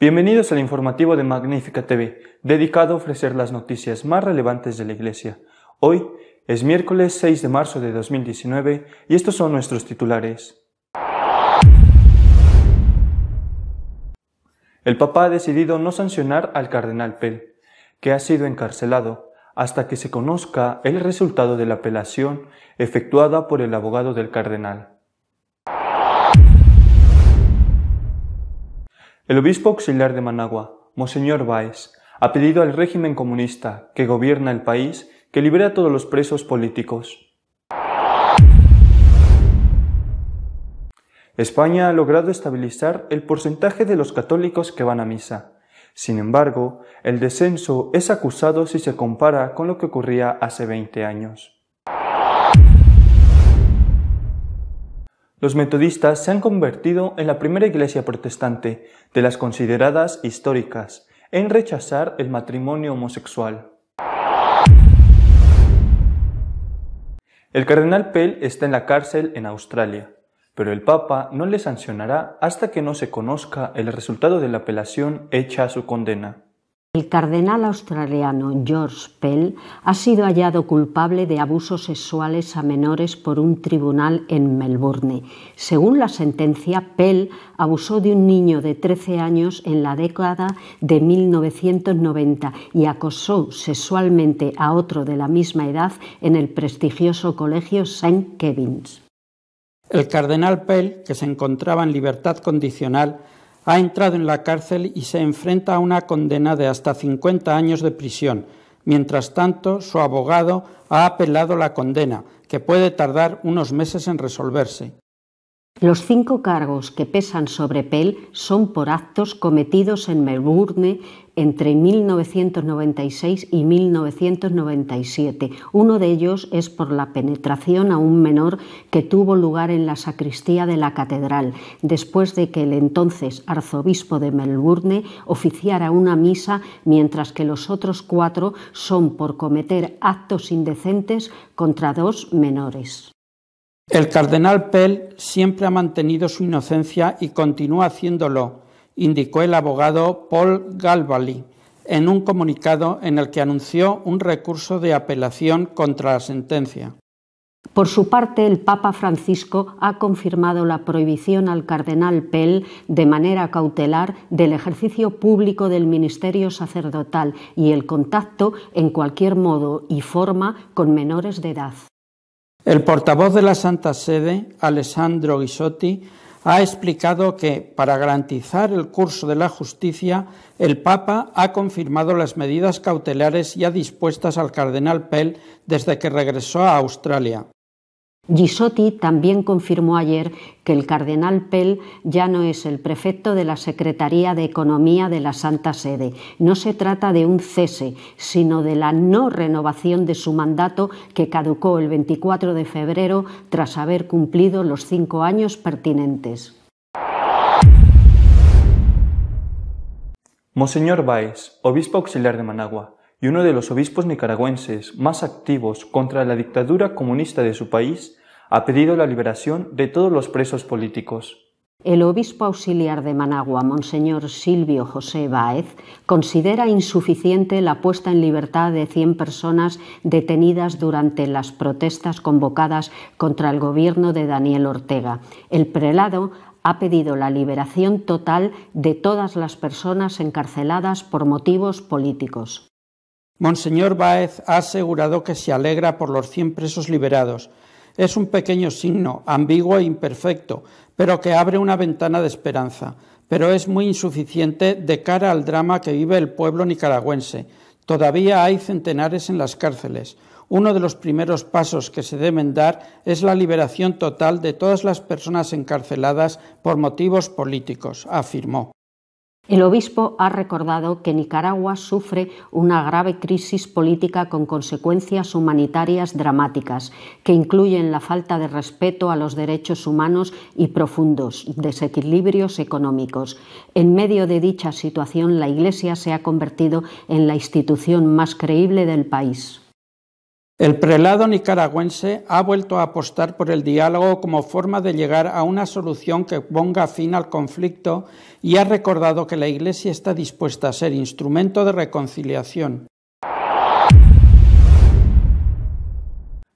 Bienvenidos al informativo de Magnífica TV, dedicado a ofrecer las noticias más relevantes de la Iglesia. Hoy es miércoles 6 de marzo de 2019 y estos son nuestros titulares. El Papa ha decidido no sancionar al cardenal Pell, que ha sido encarcelado, hasta que se conozca el resultado de la apelación efectuada por el abogado del cardenal. El obispo auxiliar de Managua, Monseñor Báez, ha pedido al régimen comunista que gobierna el país que libere a todos los presos políticos. España ha logrado estabilizar el porcentaje de los católicos que van a misa. Sin embargo, el descenso es acusado si se compara con lo que ocurría hace 20 años. Los metodistas se han convertido en la primera iglesia protestante de las consideradas históricas en rechazar el matrimonio homosexual. El cardenal Pell está en la cárcel en Australia, pero el Papa no le sancionará hasta que no se conozca el resultado de la apelación hecha a su condena. El cardenal australiano George Pell ha sido hallado culpable de abusos sexuales a menores por un tribunal en Melbourne. Según la sentencia, Pell abusó de un niño de 13 años en la década de 1990 y acosó sexualmente a otro de la misma edad en el prestigioso colegio St. Kevin's. El cardenal Pell, que se encontraba en libertad condicional, ha entrado en la cárcel y se enfrenta a una condena de hasta 50 años de prisión. Mientras tanto, su abogado ha apelado la condena, que puede tardar unos meses en resolverse. Los 5 cargos que pesan sobre Pell son por actos cometidos en Melbourne entre 1996 y 1997. Uno de ellos es por la penetración a un menor que tuvo lugar en la sacristía de la catedral, después de que el entonces arzobispo de Melbourne oficiara una misa, mientras que los otros 4 son por cometer actos indecentes contra 2 menores. El cardenal Pell siempre ha mantenido su inocencia y continúa haciéndolo, indicó el abogado Paul Galvali en un comunicado en el que anunció un recurso de apelación contra la sentencia. Por su parte, el Papa Francisco ha confirmado la prohibición al cardenal Pell de manera cautelar del ejercicio público del ministerio sacerdotal y el contacto en cualquier modo y forma con menores de edad. El portavoz de la Santa Sede, Alessandro Ghisotti, ha explicado que, para garantizar el curso de la justicia, el Papa ha confirmado las medidas cautelares ya dispuestas al cardenal Pell desde que regresó a Australia. Ghisotti también confirmó ayer que el cardenal Pell ya no es el prefecto de la Secretaría de Economía de la Santa Sede. No se trata de un cese, sino de la no renovación de su mandato que caducó el 24 de febrero tras haber cumplido los 5 años pertinentes. Monseñor Báez, obispo auxiliar de Managua y uno de los obispos nicaragüenses más activos contra la dictadura comunista de su país, ha pedido la liberación de todos los presos políticos. El obispo auxiliar de Managua, Monseñor Silvio José Báez, considera insuficiente la puesta en libertad de 100 personas detenidas durante las protestas convocadas contra el gobierno de Daniel Ortega. El prelado ha pedido la liberación total de todas las personas encarceladas por motivos políticos. Monseñor Báez ha asegurado que se alegra por los 100 presos liberados. Es un pequeño signo, ambiguo e imperfecto, pero que abre una ventana de esperanza. Pero es muy insuficiente de cara al drama que vive el pueblo nicaragüense. Todavía hay centenares en las cárceles. Uno de los primeros pasos que se deben dar es la liberación total de todas las personas encarceladas por motivos políticos, afirmó. El obispo ha recordado que Nicaragua sufre una grave crisis política con consecuencias humanitarias dramáticas, que incluyen la falta de respeto a los derechos humanos y profundos desequilibrios económicos. En medio de dicha situación, la Iglesia se ha convertido en la institución más creíble del país. El prelado nicaragüense ha vuelto a apostar por el diálogo como forma de llegar a una solución que ponga fin al conflicto y ha recordado que la Iglesia está dispuesta a ser instrumento de reconciliación.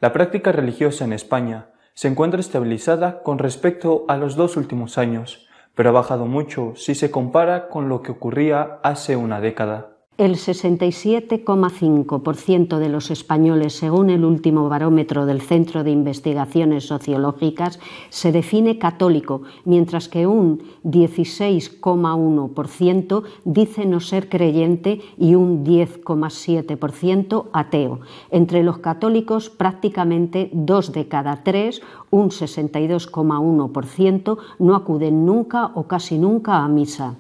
La práctica religiosa en España se encuentra estabilizada con respecto a los 2 últimos años, pero ha bajado mucho si se compara con lo que ocurría hace una década. El 67,5% de los españoles, según el último barómetro del Centro de Investigaciones Sociológicas, se define católico, mientras que un 16,1% dice no ser creyente y un 10,7% ateo. Entre los católicos, prácticamente 2 de cada 3, un 62,1%, no acuden nunca o casi nunca a misa.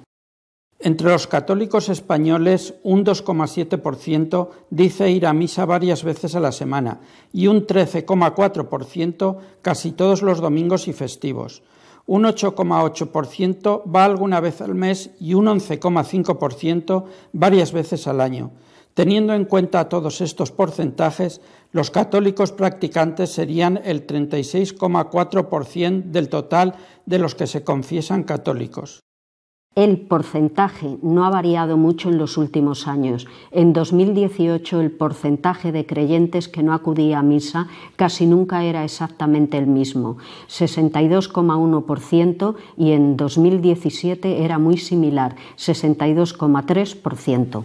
Entre los católicos españoles, un 2,7% dice ir a misa varias veces a la semana y un 13,4% casi todos los domingos y festivos. Un 8,8% va alguna vez al mes y un 11,5% varias veces al año. Teniendo en cuenta todos estos porcentajes, los católicos practicantes serían el 36,4% del total de los que se confiesan católicos. El porcentaje no ha variado mucho en los últimos años. En 2018 el porcentaje de creyentes que no acudía a misa casi nunca era exactamente el mismo, 62,1%, y en 2017 era muy similar, 62,3%.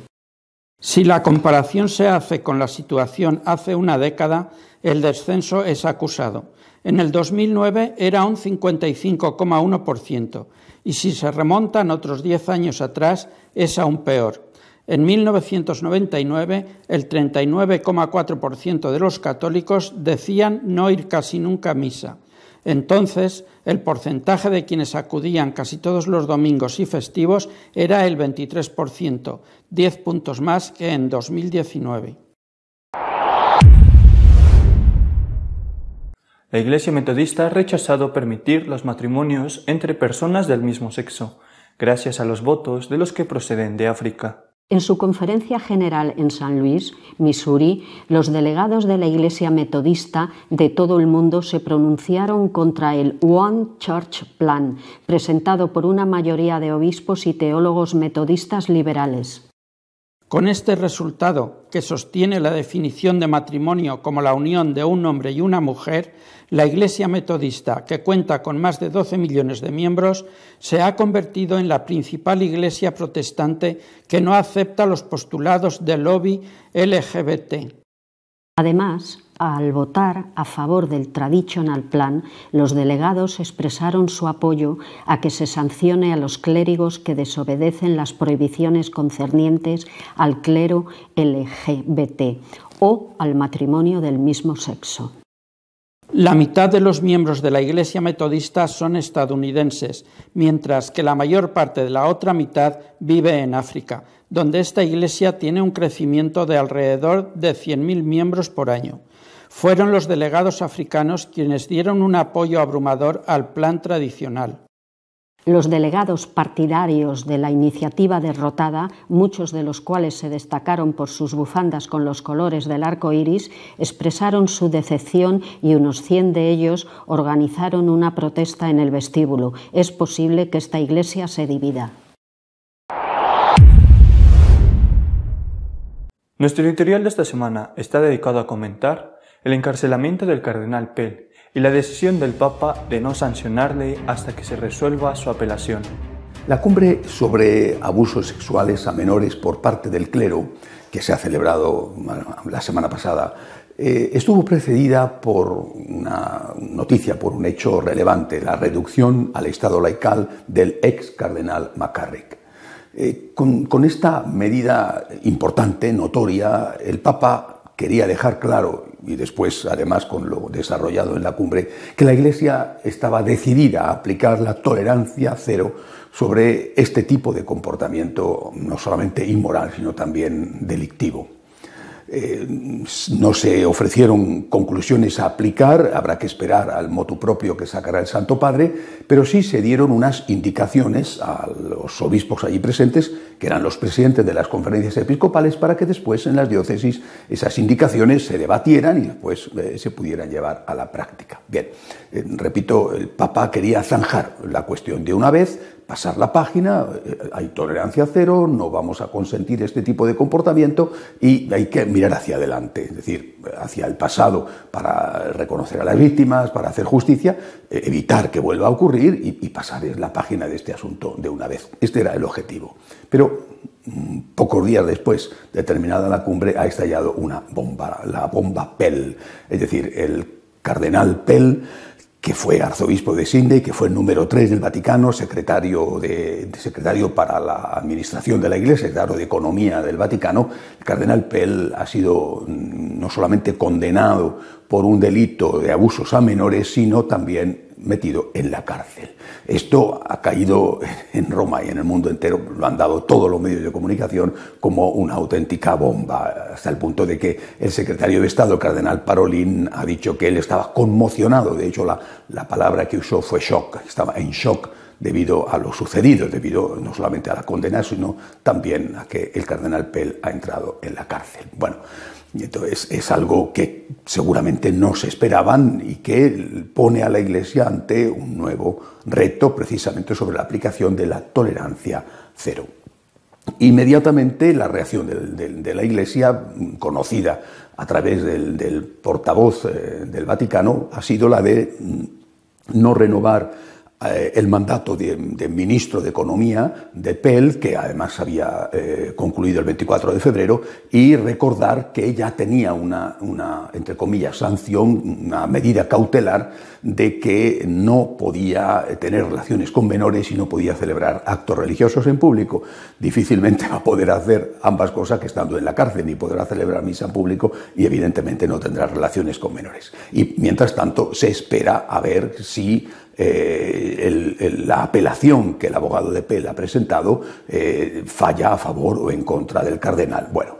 Si la comparación se hace con la situación hace una década, el descenso es acusado. En el 2009 era un 55,1%. Y si se remontan otros 10 años atrás, es aún peor. En 1999, el 39,4% de los católicos decían no ir casi nunca a misa. Entonces, el porcentaje de quienes acudían casi todos los domingos y festivos era el 23%, 10 puntos más que en 2019. La Iglesia Metodista ha rechazado permitir los matrimonios entre personas del mismo sexo, gracias a los votos de los que proceden de África. En su conferencia general en San Luis, Missouri, los delegados de la Iglesia Metodista de todo el mundo se pronunciaron contra el One Church Plan, presentado por una mayoría de obispos y teólogos metodistas liberales. Con este resultado, que sostiene la definición de matrimonio como la unión de un hombre y una mujer, la Iglesia Metodista, que cuenta con más de 12 millones de miembros, se ha convertido en la principal iglesia protestante que no acepta los postulados del lobby LGBT. Además, al votar a favor del Traditional Plan, los delegados expresaron su apoyo a que se sancione a los clérigos que desobedecen las prohibiciones concernientes al clero LGBT o al matrimonio del mismo sexo. La mitad de los miembros de la Iglesia Metodista son estadounidenses, mientras que la mayor parte de la otra mitad vive en África, donde esta iglesia tiene un crecimiento de alrededor de 100.000 miembros por año. Fueron los delegados africanos quienes dieron un apoyo abrumador al plan tradicional. Los delegados partidarios de la iniciativa derrotada, muchos de los cuales se destacaron por sus bufandas con los colores del arco iris, expresaron su decepción y unos 100 de ellos organizaron una protesta en el vestíbulo. Es posible que esta iglesia se divida. Nuestro editorial de esta semana está dedicado a comentar el encarcelamiento del cardenal Pell y la decisión del Papa de no sancionarle hasta que se resuelva su apelación. La cumbre sobre abusos sexuales a menores por parte del clero, que se ha celebrado la semana pasada, estuvo precedida por una noticia, por un hecho relevante, la reducción al estado laical del ex cardenal McCarrick. Con esta medida importante, notoria, el Papa quería dejar claro, y después además con lo desarrollado en la cumbre, que la Iglesia estaba decidida a aplicar la tolerancia cero sobre este tipo de comportamiento no solamente inmoral, sino también delictivo. no se ofrecieron conclusiones a aplicar, habrá que esperar al motu propio que sacará el Santo Padre, pero sí se dieron unas indicaciones a los obispos allí presentes, que eran los presidentes de las conferencias episcopales, para que después en las diócesis esas indicaciones se debatieran y después se pudieran llevar a la práctica. Bien, repito, el Papa quería zanjar la cuestión de una vez, pasar la página, hay tolerancia cero, no vamos a consentir este tipo de comportamiento y hay que mirar hacia adelante, es decir, hacia el pasado para reconocer a las víctimas, para hacer justicia, evitar que vuelva a ocurrir y pasar la página de este asunto de una vez. Este era el objetivo. Pero pocos días después de terminada la cumbre ha estallado una bomba, la bomba Pell, es decir, el cardenal Pell, que fue arzobispo de Sydney, que fue el número 3 del Vaticano, secretario para la administración de la Iglesia, secretario de Economía del Vaticano. El cardenal Pell ha sido no solamente condenado por un delito de abusos a menores, sino también metido en la cárcel. Esto ha caído en Roma y en el mundo entero, lo han dado todos los medios de comunicación como una auténtica bomba, hasta el punto de que el secretario de Estado, el cardenal Parolin, ha dicho que él estaba conmocionado. De hecho, la palabra que usó fue shock, estaba en shock debido a lo sucedido, debido no solamente a la condena, sino también a que el cardenal Pell ha entrado en la cárcel. Bueno, entonces es algo que seguramente no se esperaban y que pone a la Iglesia ante un nuevo reto, precisamente sobre la aplicación de la tolerancia cero. Inmediatamente la reacción de la Iglesia, conocida a través del portavoz del Vaticano, ha sido la de no renovar el mandato de ministro de Economía de Pell, que además había concluido el 24 de febrero, y recordar que ya tenía una, entre comillas, sanción, una medida cautelar de que no podía tener relaciones con menores y no podía celebrar actos religiosos en público. Difícilmente va a poder hacer ambas cosas que estando en la cárcel, ni podrá celebrar misa en público y evidentemente no tendrá relaciones con menores. Y mientras tanto se espera a ver si la apelación que el abogado de Pell ha presentado falla a favor o en contra del cardenal. Bueno,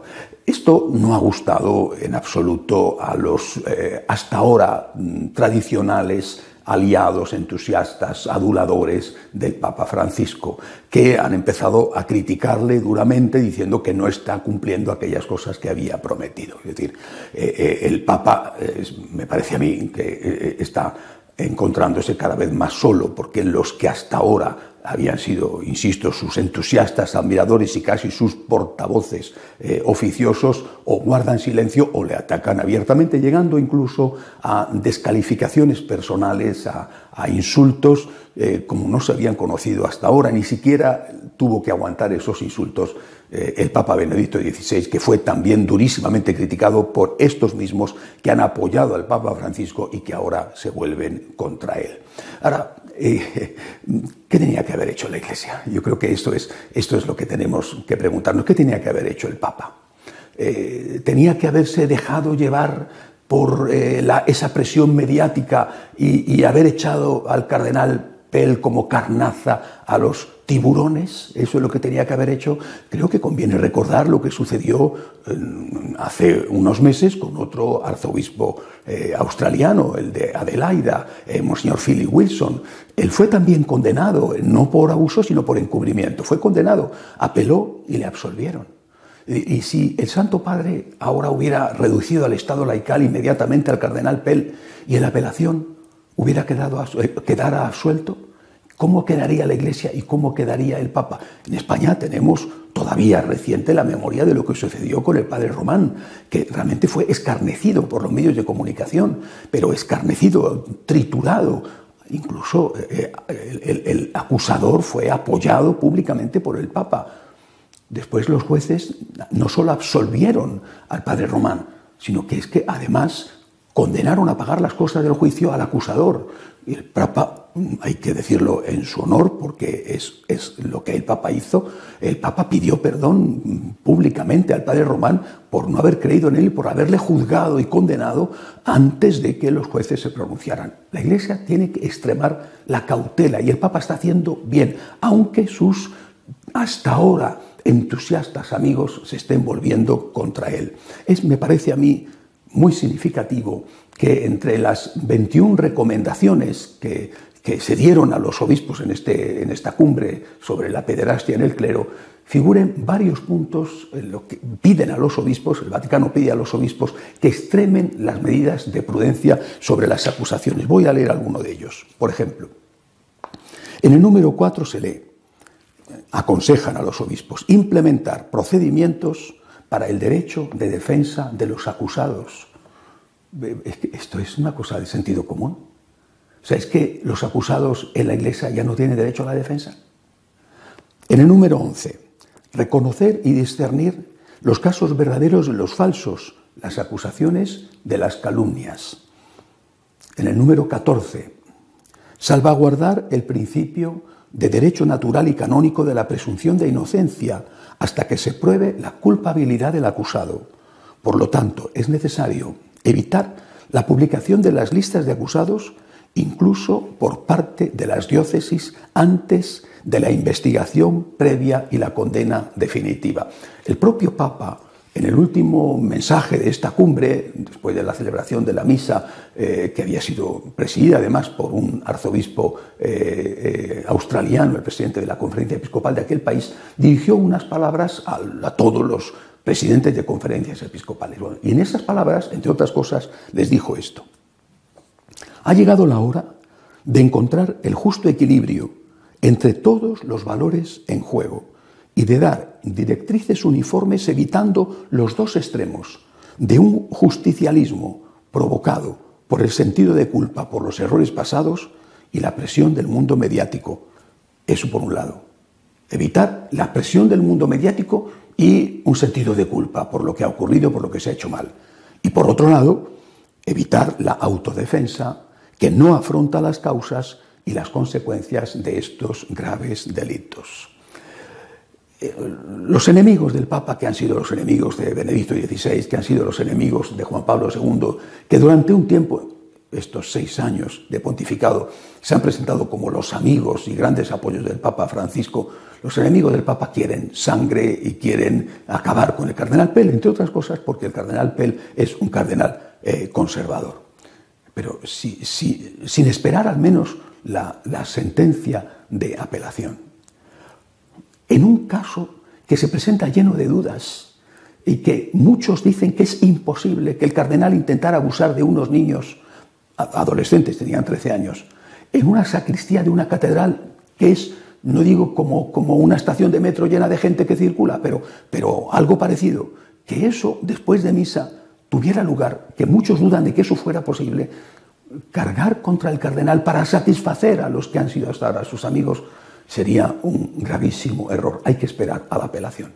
esto no ha gustado en absoluto a los hasta ahora tradicionales aliados, entusiastas, aduladores del Papa Francisco, que han empezado a criticarle duramente diciendo que no está cumpliendo aquellas cosas que había prometido. Es decir, el Papa, me parece a mí, que está encontrándose cada vez más solo, porque los que hasta ahora habían sido, insisto, sus entusiastas, admiradores y casi sus portavoces oficiosos, o guardan silencio o le atacan abiertamente, llegando incluso a descalificaciones personales, a insultos como no se habían conocido hasta ahora. Ni siquiera tuvo que aguantar esos insultos el Papa Benedicto XVI, que fue también durísimamente criticado por estos mismos que han apoyado al Papa Francisco y que ahora se vuelven contra él. Ahora, ¿qué tenía que haber hecho la Iglesia? Yo creo que esto es lo que tenemos que preguntarnos. ¿Qué tenía que haber hecho el Papa? ¿Tenía que haberse dejado llevar por esa presión mediática y haber echado al cardenal Pell como carnaza a los tiburones? ¿Eso es lo que tenía que haber hecho? Creo que conviene recordar lo que sucedió hace unos meses con otro arzobispo australiano, el de Adelaida, Monseñor Philip Wilson. Él fue también condenado, no por abuso, sino por encubrimiento. Fue condenado, apeló y le absolvieron. Y si el Santo Padre ahora hubiera reducido al estado laical inmediatamente al cardenal Pell y en la apelación quedara absuelto, ¿cómo quedaría la Iglesia y cómo quedaría el Papa? En España tenemos todavía reciente la memoria de lo que sucedió con el padre Román, que realmente fue escarnecido por los medios de comunicación, pero escarnecido, triturado. Incluso el acusador fue apoyado públicamente por el Papa. Después los jueces no solo absolvieron al padre Román, sino que es que además condenaron a pagar las costas del juicio al acusador. Y el Papa, hay que decirlo en su honor, porque es lo que el Papa hizo, el Papa pidió perdón públicamente al padre Román por no haber creído en él y por haberle juzgado y condenado antes de que los jueces se pronunciaran. La Iglesia tiene que extremar la cautela y el Papa está haciendo bien, aunque sus hasta ahora entusiastas amigos se estén volviendo contra él. Me parece a mí muy significativo que entre las 21 recomendaciones que se dieron a los obispos en esta cumbre sobre la pederastia en el clero, figuren varios puntos en lo que piden a los obispos, el Vaticano pide a los obispos que extremen las medidas de prudencia sobre las acusaciones. Voy a leer alguno de ellos. Por ejemplo, en el número 4 se lee: aconsejan a los obispos implementar procedimientos para el derecho de defensa de los acusados. Es que esto es una cosa de sentido común. O sea, es que los acusados en la Iglesia ya no tienen derecho a la defensa. En el número 11, reconocer y discernir los casos verdaderos de los falsos, las acusaciones de las calumnias. En el número 14, salvaguardar el principio de derecho natural y canónico de la presunción de inocencia hasta que se pruebe la culpabilidad del acusado. Por lo tanto, es necesario evitar la publicación de las listas de acusados, incluso por parte de las diócesis, antes de la investigación previa y la condena definitiva. El propio Papa, en el último mensaje de esta cumbre, después de la celebración de la misa, que había sido presidida además por un arzobispo australiano, el presidente de la conferencia episcopal de aquel país, dirigió unas palabras a todos los presidentes de conferencias episcopales. Bueno, y en esas palabras, entre otras cosas, les dijo esto: ha llegado la hora de encontrar el justo equilibrio entre todos los valores en juego y de dar directrices uniformes evitando los dos extremos de un justicialismo provocado por el sentido de culpa por los errores pasados y la presión del mundo mediático. Eso por un lado. Evitar la presión del mundo mediático y un sentido de culpa por lo que ha ocurrido, por lo que se ha hecho mal. Y por otro lado, evitar la autodefensa que no afronta las causas y las consecuencias de estos graves delitos. Los enemigos del Papa, que han sido los enemigos de Benedicto XVI, que han sido los enemigos de Juan Pablo II, que durante un tiempo, estos 6 años de pontificado, se han presentado como los amigos y grandes apoyos del Papa Francisco, los enemigos del Papa quieren sangre y quieren acabar con el cardenal Pell, entre otras cosas porque el cardenal Pell es un cardenal conservador. Pero sin esperar al menos la sentencia de apelación. En un caso que se presenta lleno de dudas y que muchos dicen que es imposible que el cardenal intentara abusar de unos niños, adolescentes, tenían 13 años, en una sacristía de una catedral que es, no digo como una estación de metro llena de gente que circula, pero algo parecido, que eso después de misa tuviera lugar, que muchos dudan de que eso fuera posible, cargar contra el cardenal para satisfacer a los que han sido hasta ahora sus amigos, sería un gravísimo error. Hay que esperar a la apelación.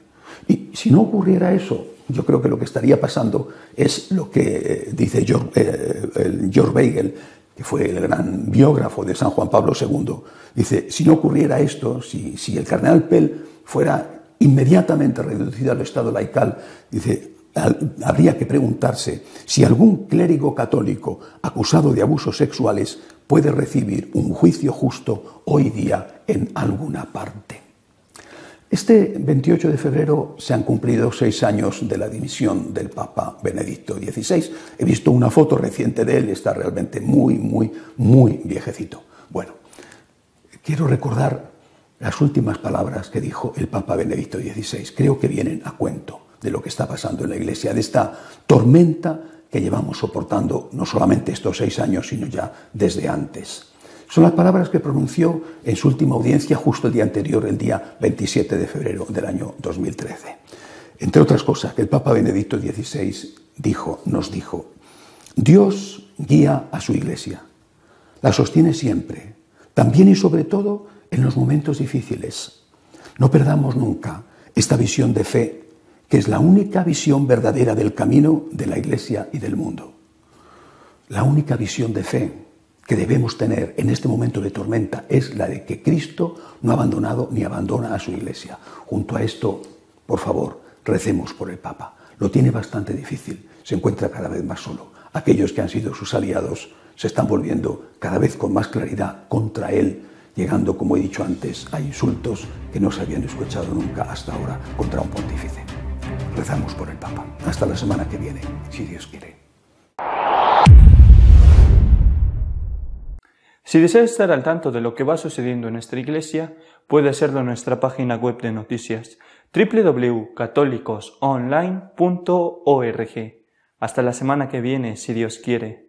Y si no ocurriera eso, yo creo que lo que estaría pasando es lo que dice George Weigel, que fue el gran biógrafo de San Juan Pablo II. Dice, si no ocurriera esto, si el cardenal Pell fuera inmediatamente reducido al estado laical, dice, habría que preguntarse si algún clérigo católico acusado de abusos sexuales puede recibir un juicio justo hoy día en alguna parte. Este 28 de febrero se han cumplido 6 años de la dimisión del Papa Benedicto XVI. He visto una foto reciente de él, está realmente muy viejecito. Bueno, quiero recordar las últimas palabras que dijo el Papa Benedicto XVI. Creo que vienen a cuento de lo que está pasando en la Iglesia, de esta tormenta que llevamos soportando no solamente estos 6 años, sino ya desde antes. Son las palabras que pronunció en su última audiencia justo el día anterior, el día 27 de febrero del año 2013. Entre otras cosas, que el Papa Benedicto XVI nos dijo, Dios guía a su Iglesia, la sostiene siempre, también y sobre todo en los momentos difíciles. No perdamos nunca esta visión de fe, que es la única visión verdadera del camino de la Iglesia y del mundo. La única visión de fe que debemos tener en este momento de tormenta es la de que Cristo no ha abandonado ni abandona a su Iglesia. Junto a esto, por favor, recemos por el Papa. Lo tiene bastante difícil, se encuentra cada vez más solo. Aquellos que han sido sus aliados se están volviendo cada vez con más claridad contra él llegando, como he dicho antes, a insultos que no se habían escuchado nunca hasta ahora contra un pontífice. Rezamos por el Papa. Hasta la semana que viene, si Dios quiere. Si desea estar al tanto de lo que va sucediendo en nuestra Iglesia, puede hacerlo en nuestra página web de noticias www.católicosonline.org. Hasta la semana que viene, si Dios quiere.